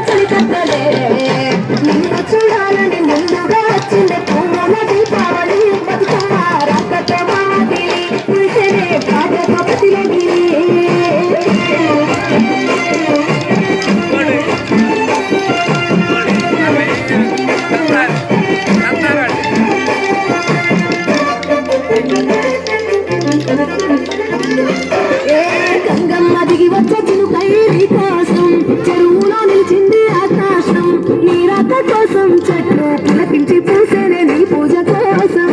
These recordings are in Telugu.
చలికత్తలే నిన్ను చూడాలని ముందుగా వచ్చింది పూల దీపావళి బతుకమ్మ రాకతో మాటిలి పులిసెనే పాటతో ప్రతిలగిరి గంగమ్మ దిగి వచ్చే చినుకై నీ కోసం చెరువులో నిలిచింది ఆకాశం నీ రాక కోసం చెట్లు పిలపించి పూసేనే నీ పూజ కోసం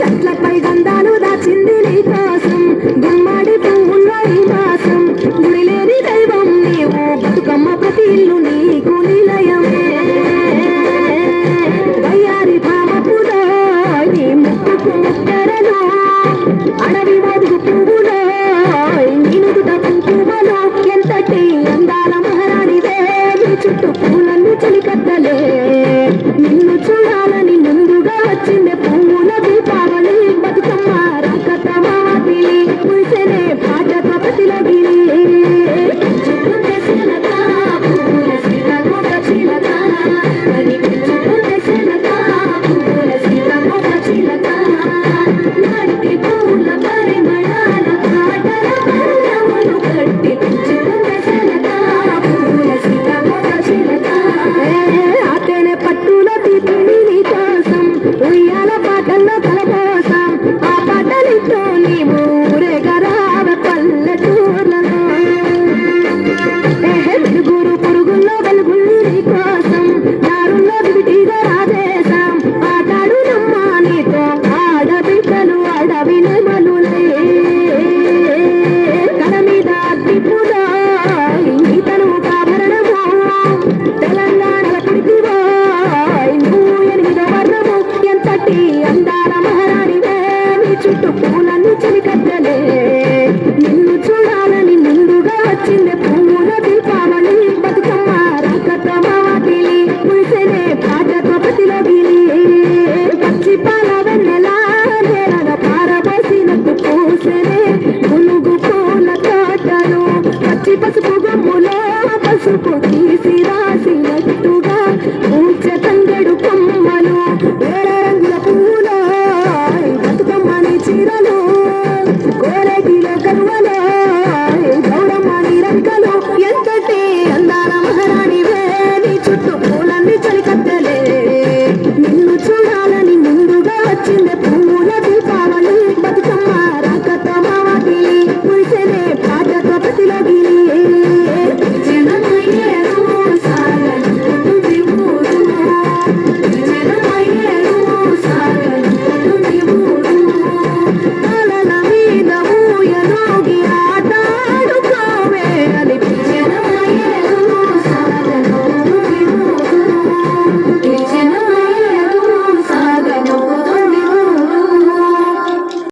గట్లపై గంధాలు దాచింది నీ కోసం గుమ్మాడి పువ్వుల్లో ఈ మాసం గుడి లేని దైవం నీవు బతుకమ్మ ప్రతి ఇల్లు నీకు నిలయమే వయ్యారి భామపులో నీ ముక్కుకు ముక్కరలో అడవి వదుగు పువ్వులో నినుగుట కుంకుమలో ఎంతటి అందాల మహారాణిదే నీ చుట్టూ పూలన్నీ చలికత్తలే నిన్ను చూడాలని